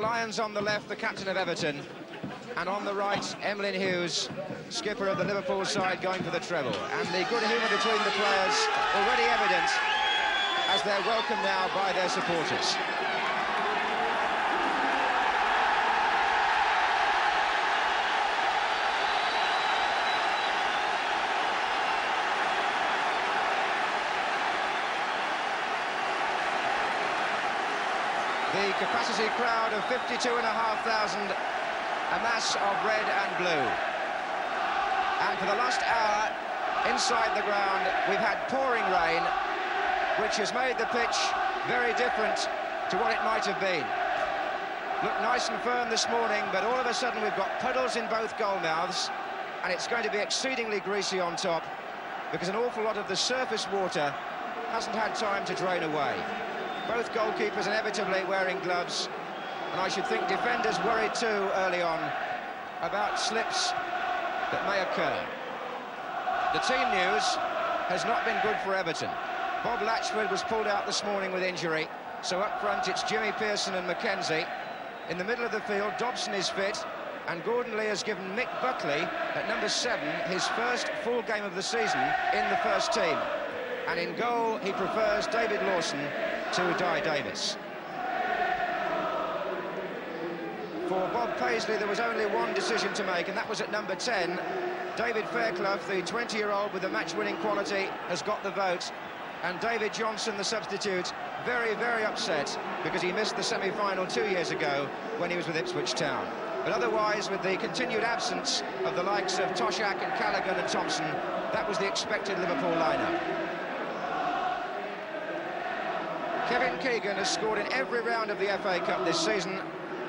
Lyons on the left, the captain of Everton, and on the right, Emlyn Hughes, skipper of the Liverpool side, going for the treble. And the good humour between the players already evident as they're welcomed now by their supporters. The capacity crowd of 52,500, a mass of red and blue. And for the last hour, inside the ground, we've had pouring rain, which has made the pitch very different to what it might have been. Looked nice and firm this morning, but all of a sudden we've got puddles in both goal mouths, and it's going to be exceedingly greasy on top, because an awful lot of the surface water hasn't had time to drain away. Both goalkeepers inevitably wearing gloves, and I should think defenders worried too early on about slips that may occur. The team news has not been good for Everton. Bob Latchford was pulled out this morning with injury, so up front it's Jimmy Pearson and McKenzie. In the middle of the field, Dobson is fit, and Gordon Lee has given Mick Buckley, at number 7, his first full game of the season in the first team. And in goal, he prefers David Lawson to Dye Davis. For Bob Paisley, there was only one decision to make, and that was at number 10. David Fairclough, the 20-year-old with the match-winning quality, has got the vote. And David Johnson, the substitute, very, very upset because he missed the semi-final 2 years ago when he was with Ipswich Town. But otherwise, with the continued absence of the likes of Toshak and Callaghan and Thompson, that was the expected Liverpool lineup. Kevin Keegan has scored in every round of the FA Cup this season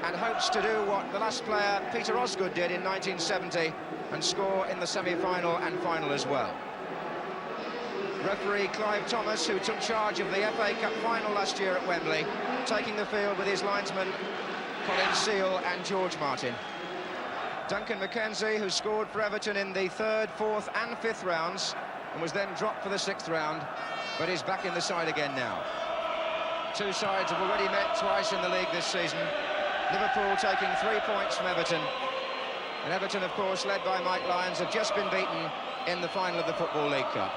and hopes to do what the last player, Peter Osgood, did in 1970 and score in the semi-final and final as well. Referee Clive Thomas, who took charge of the FA Cup final last year at Wembley, taking the field with his linesmen Colin Seal and George Martin. Duncan McKenzie, who scored for Everton in the 3rd, 4th and 5th rounds and was then dropped for the 6th round, but is back in the side again now. Two sides have already met twice in the league this season. Liverpool taking 3 points from Everton. And Everton, of course, led by Mike Lyons, have just been beaten in the final of the Football League Cup.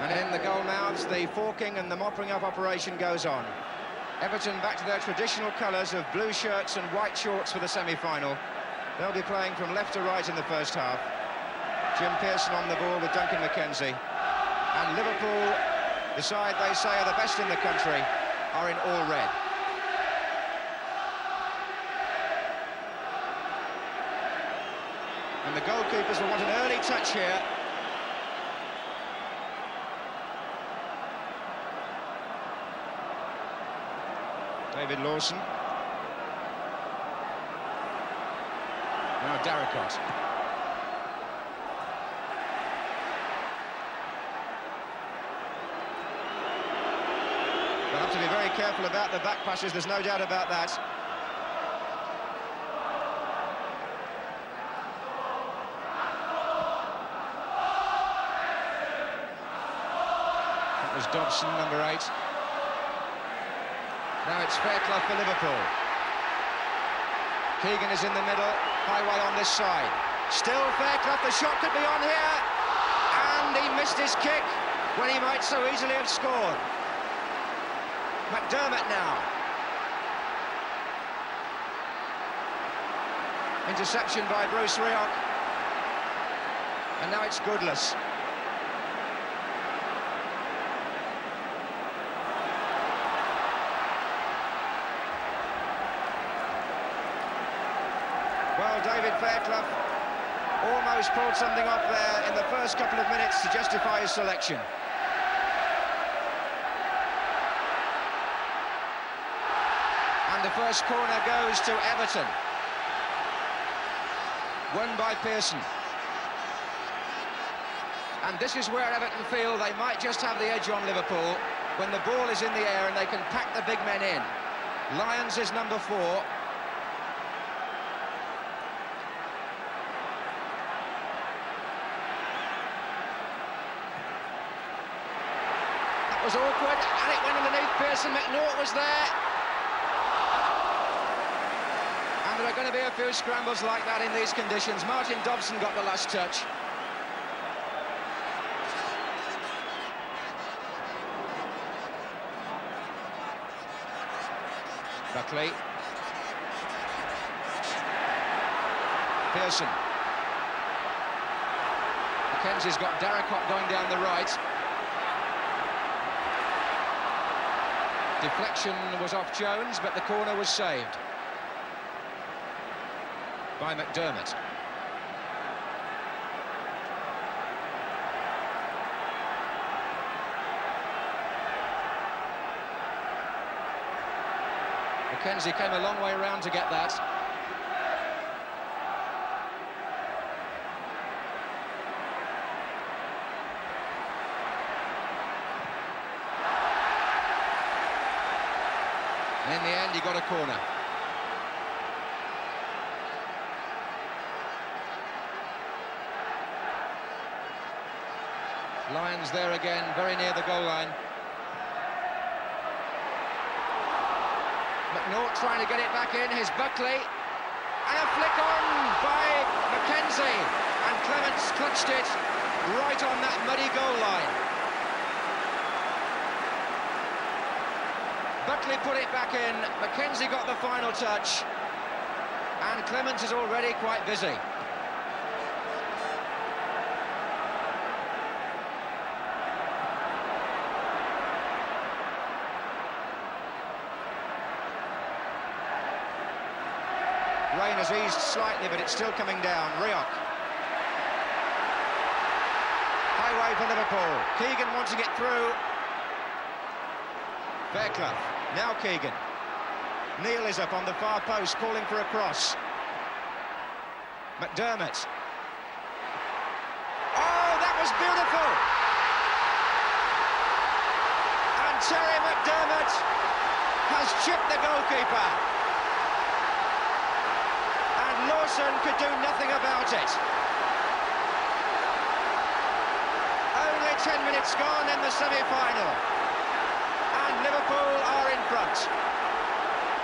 And in the goal mouths, the forking and the mopping up operation goes on. Everton back to their traditional colours of blue shirts and white shorts for the semi-final. They'll be playing from left to right in the first half. Jim Pearson on the ball with Duncan McKenzie. And Liverpool, the side they say are the best in the country, are in all red. And the goalkeepers will want an early touch here. David Lawson. Now Darricott. They'll have to be very careful about the back passes, there's no doubt about that. That was Dobson, number 8. Now it's Fairclough for Liverpool. Keegan is in the middle, Highway on this side. Still Fairclough, the shot could be on here. And he missed his kick when he might so easily have scored. McDermott now. Interception by Bruce Rioch. And now it's Goodless. Well, David Fairclough almost pulled something off there in the first couple of minutes to justify his selection. And the first corner goes to Everton. Won by Pearson. And this is where Everton feel they might just have the edge on Liverpool when the ball is in the air and they can pack the big men in. Lyons is number 4. was awkward, and it went underneath Pearson. McNaught was there. And there are going to be a few scrambles like that in these conditions. Martin Dobson got the last touch. Buckley. Pearson. Mackenzie's got Darracott going down the right. Deflection was off Jones, but the corner was saved by McDermott. Mackenzie came a long way round to get that. And in the end, he got a corner. Lyons there again, very near the goal line. McNaught trying to get it back in. Here's Buckley. And a flick on by Mackenzie. And Clements clutched it right on that muddy goal line. Buckley put it back in. Mackenzie got the final touch. And Clements is already quite busy. Rain has eased slightly, but it's still coming down. Rioch. Highway for Liverpool. Keegan wanting it through. Fairclough. Now Keegan. Neil is up on the far post, calling for a cross. McDermott. Oh, that was beautiful! And Terry McDermott has chipped the goalkeeper. Lawson could do nothing about it. Only 10 minutes gone in the semi-final. And Liverpool are in front.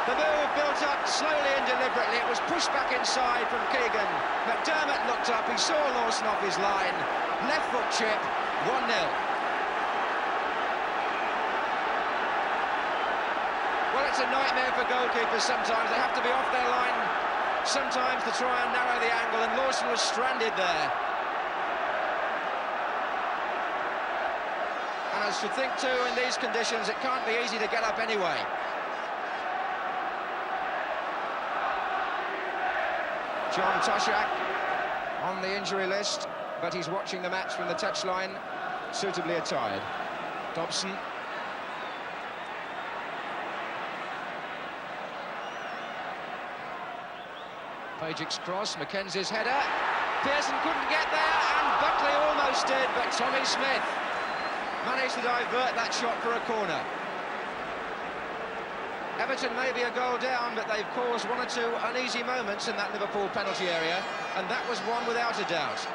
The move built up slowly and deliberately. It was pushed back inside from Keegan. McDermott looked up, he saw Lawson off his line. Left foot chip, 1-0. Well, it's a nightmare for goalkeepers sometimes. They have to be off their line sometimes to try and narrow the angle, and Lawson was stranded there. And I should think too, in these conditions, it can't be easy to get up anyway. John Toshak on the injury list, but he's watching the match from the touchline, suitably attired. Dobson. Pagic's cross, Mackenzie's header. Pearson couldn't get there, and Buckley almost did, but Tommy Smith managed to divert that shot for a corner. Everton may be a goal down, but they've caused one or two uneasy moments in that Liverpool penalty area, and that was one without a doubt.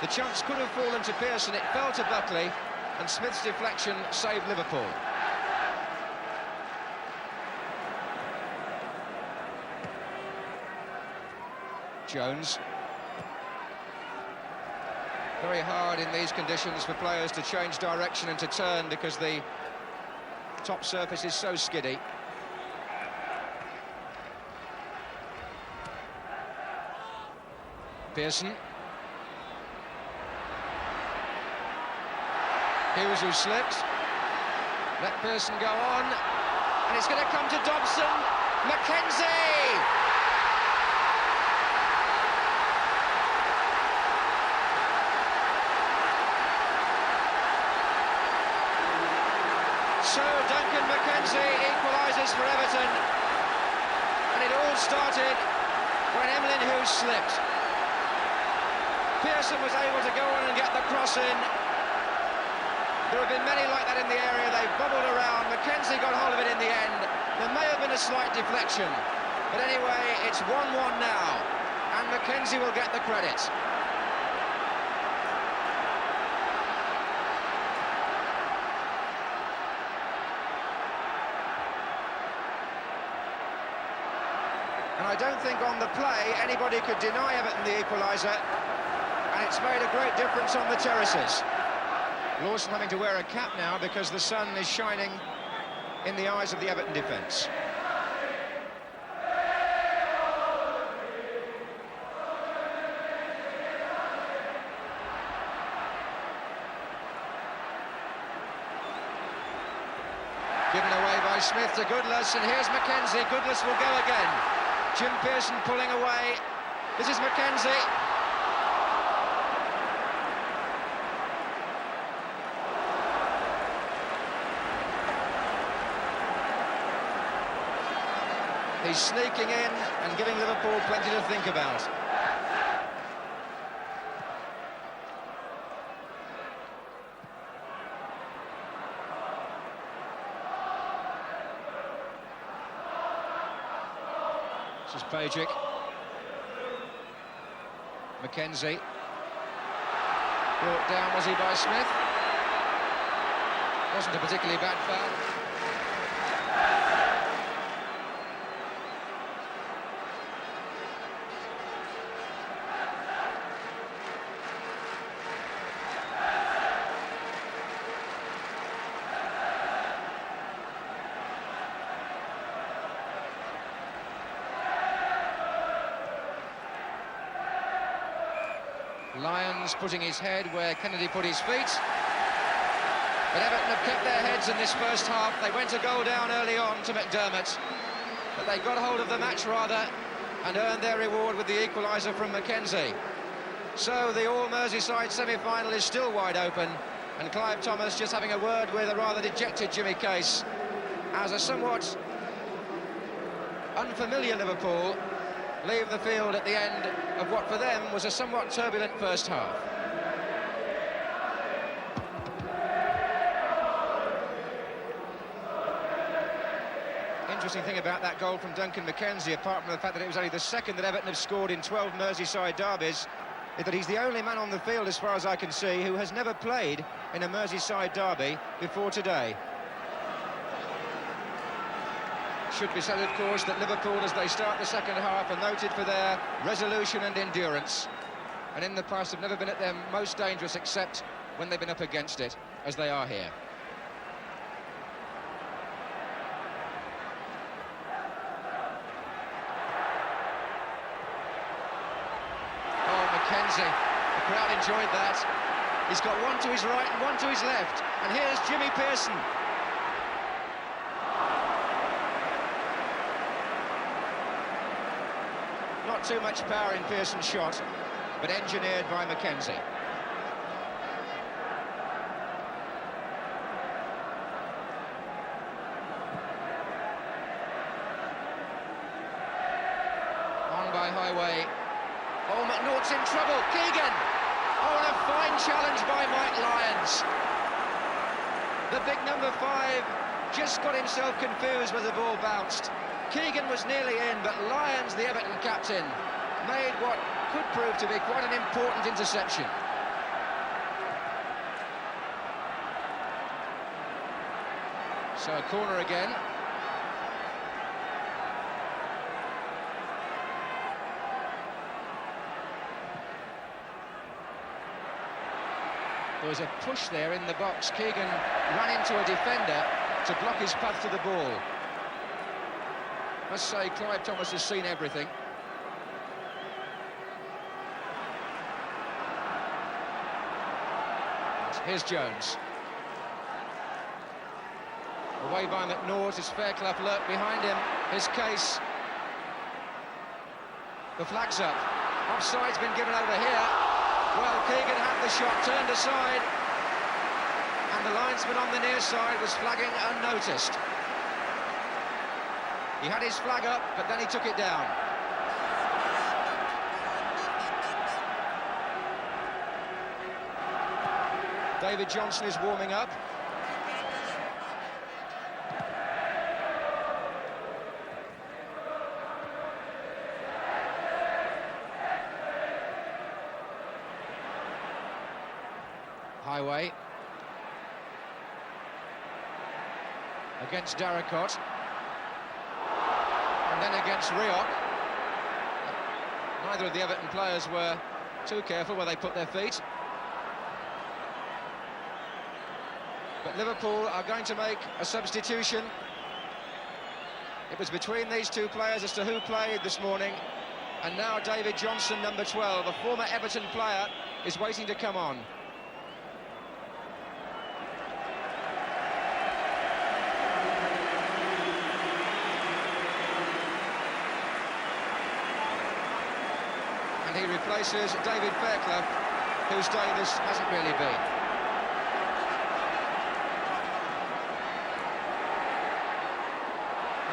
The chance could have fallen to Pearson, it fell to Buckley, and Smith's deflection saved Liverpool. Jones. Very hard in these conditions for players to change direction and to turn because the top surface is so skiddy. Pearson. Hughes who slipped. Let Pearson go on. And it's going to come to Dobson. Mackenzie! So Duncan Mackenzie equalises for Everton, and it all started when Emlyn Hughes slipped. Pearson was able to go on and get the cross in. There have been many like that in the area. They bubbled around. Mackenzie got hold of it in the end. There may have been a slight deflection, but anyway, it's 1-1 now, and Mackenzie will get the credit. And I don't think on the play anybody could deny Everton the equaliser, and it's made a great difference on the terraces. Lawson having to wear a cap now because the sun is shining in the eyes of the Everton defence. Given away by Smith to Goodless, and here's Mackenzie. Goodless will go again. Jim Pearson pulling away. This is Mackenzie. He's sneaking in and giving Liverpool plenty to think about. This is Pajic. Mackenzie. Brought down, was he, by Smith? Wasn't a particularly bad foul. Lyons putting his head where Kennedy put his feet. But Everton have kept their heads in this first half. They went a goal down early on to McDermott, but they got hold of the match rather and earned their reward with the equaliser from Mackenzie. So the all-Merseyside semi-final is still wide open, and Clive Thomas just having a word with a rather dejected Jimmy Case as a somewhat unfamiliar Liverpool leave the field at the end of what for them was a somewhat turbulent first half. Interesting thing about that goal from Duncan Mackenzie, apart from the fact that it was only the second that Everton have scored in 12 Merseyside derbies, is that he's the only man on the field, as far as I can see, who has never played in a Merseyside derby before today. Should be said, of course, that Liverpool, as they start the second half, are noted for their resolution and endurance, and in the past have never been at their most dangerous except when they've been up against it, as they are here. Oh, Mackenzie, the crowd enjoyed that. He's got one to his right and one to his left, and here's Jimmy Pearson. Not too much power in Pearson's shot, but engineered by Mackenzie. On by Highway. Oh, McNaught's in trouble. Keegan! Oh, and a fine challenge by Mike Lyons. The big number 5 just got himself confused where the ball bounced. Keegan was nearly in, but Lyons, the Everton captain, made what could prove to be quite an important interception. So a corner again. There was a push there in the box. Keegan ran into a defender to block his path to the ball. Must say, Clive Thomas has seen everything. Here's Jones. Away by McNaught, is Fairclough lurked behind him. His Case. The flag's up. Offside's been given over here. Well, Keegan had the shot turned aside, and the linesman on the near side was flagging unnoticed. He had his flag up, but then he took it down. David Johnson is warming up. Highway. Against Darracott. And then against Rioch. Neither of the Everton players were too careful where they put their feet. But Liverpool are going to make a substitution. It was between these two players as to who played this morning. And now David Johnson, number 12, a former Everton player, is waiting to come on. And he replaces David Fairclough, whose day this hasn't really been.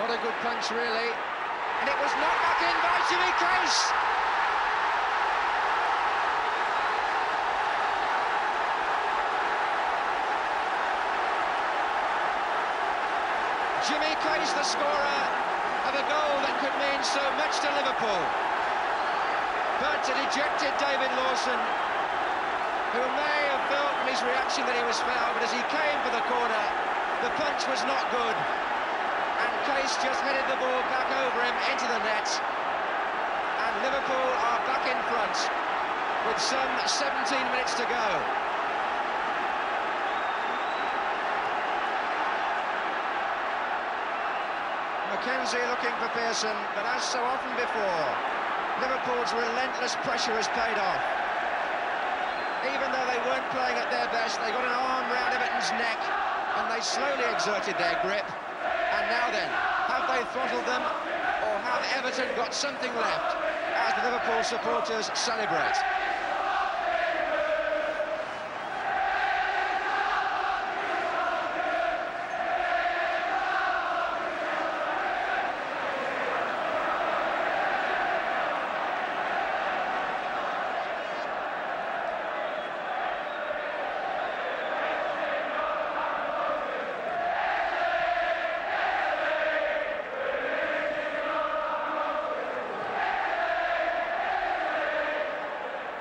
Not a good punch, really. And it was knocked back in by Jimmy Case. Jimmy Case, the scorer of a goal that could mean so much to Liverpool. But a dejected David Lawson, who may have felt from his reaction that he was fouled, but as he came for the corner, the punch was not good. And Case just headed the ball back over him into the net. And Liverpool are back in front with some 17 minutes to go. McKenzie looking for Pearson, but as so often before, Liverpool's relentless pressure has paid off. Even though they weren't playing at their best, they got an arm round Everton's neck and they slowly exerted their grip. And now then, have they throttled them, or have Everton got something left as the Liverpool supporters celebrate?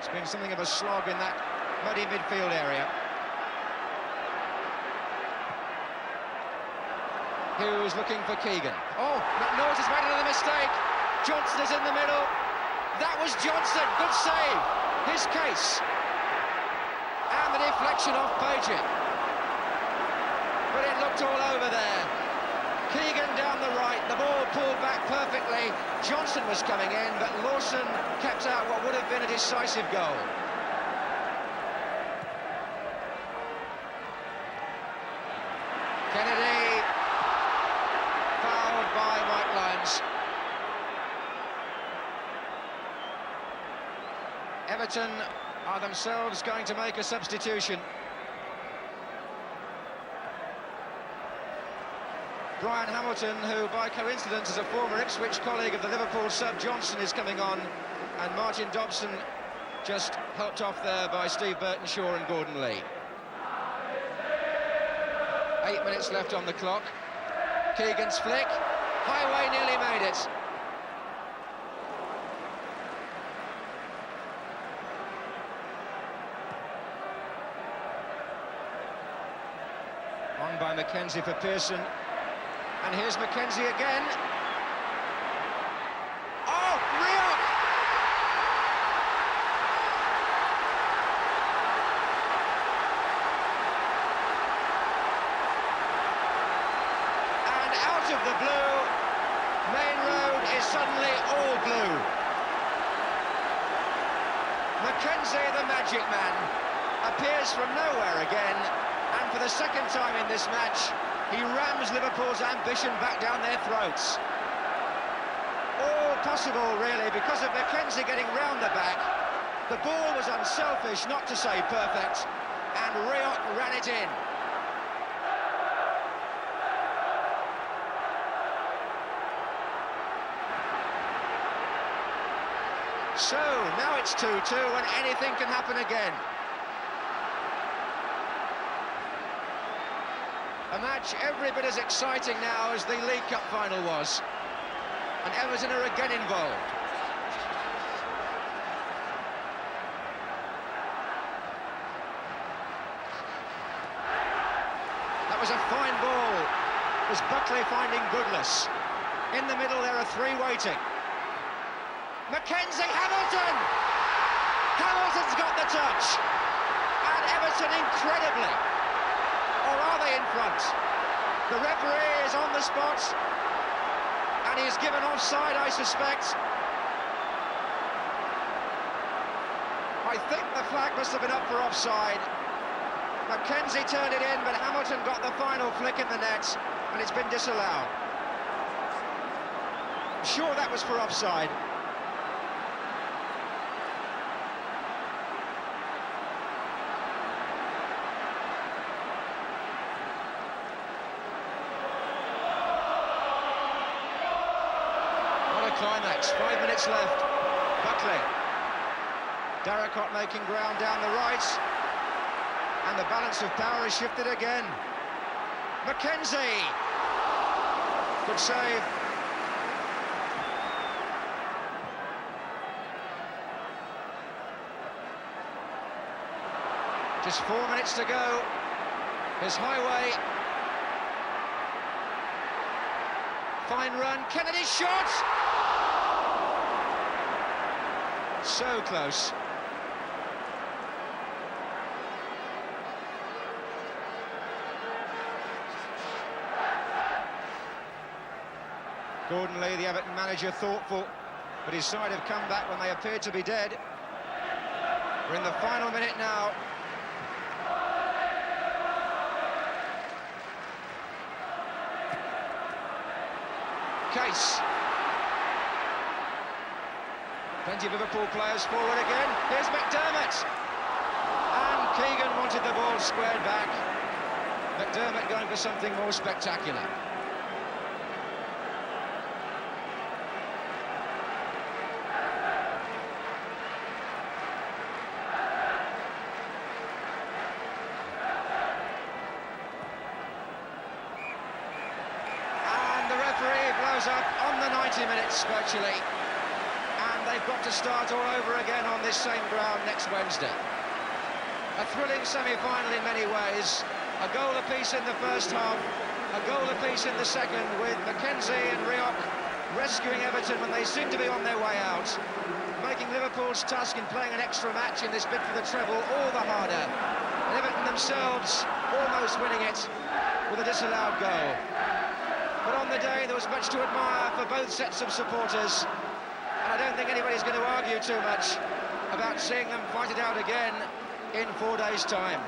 It's been something of a slog in that muddy midfield area. Hughes looking for Keegan. Oh, McNaught has made another mistake. Johnson is in the middle. That was Johnson. Good save. His Case. And the deflection off Pagey. But it looked all over there. Keegan down the right, the ball pulled back perfectly. Johnson was coming in, but Lawson kept out what would have been a decisive goal. Kennedy, fouled by Mike Lyons. Everton are themselves going to make a substitution. Brian Hamilton, who by coincidence is a former Ipswich colleague of the Liverpool sub Johnson, is coming on, and Martin Dobson just helped off there by Steve Burtonshaw and Gordon Lee. 8 minutes left on the clock. Keegan's flick. Highway nearly made it. On by McKenzie for Pearson. And here's McKenzie again. Oh, Rioch! And out of the blue, Main Road is suddenly all blue. McKenzie, the magic man, appears from nowhere again, and for the second time in this match, he rams Liverpool's ambition back down their throats. All possible, really, because of McKenzie getting round the back. The ball was unselfish, not to say perfect, and Rioch ran it in. So, now it's 2-2, and anything can happen again. A match every bit as exciting now as the League Cup final was. And Everton are again involved. That was a fine ball. It was Buckley finding Goodless. In the middle there are three waiting. Mackenzie, Hamilton! Hamilton's got the touch! And Everton, incredibly, or are they in front? The referee is on the spot, and he's given offside, I suspect. I think the flag must have been up for offside. Mackenzie turned it in, but Hamilton got the final flick in the net, and it's been disallowed. I'm sure that was for offside. What a climax, 5 minutes left. Buckley. Darracott making ground down the right. And the balance of power is shifted again. Mackenzie! Good save. Just 4 minutes to go. Here's Highway. Fine run. Kennedy's shot! So close. Gordon Lee, the Everton manager, thoughtful, but his side have come back when they appeared to be dead. We're in the final minute now. Case. Plenty of Liverpool players forward again. Here's McDermott. And Keegan wanted the ball squared back. McDermott going for something more spectacular. Up on the 90 minutes virtually, and they've got to start all over again on this same ground next Wednesday. A thrilling semi-final in many ways, a goal apiece in the first half, a goal apiece in the second, with Mackenzie and Rioch rescuing Everton when they seem to be on their way out, making Liverpool's task in playing an extra match in this bid for the treble all the harder, and Everton themselves almost winning it with a disallowed goal. But on the day, there was much to admire for both sets of supporters. And I don't think anybody's going to argue too much about seeing them fight it out again in 4 days' time.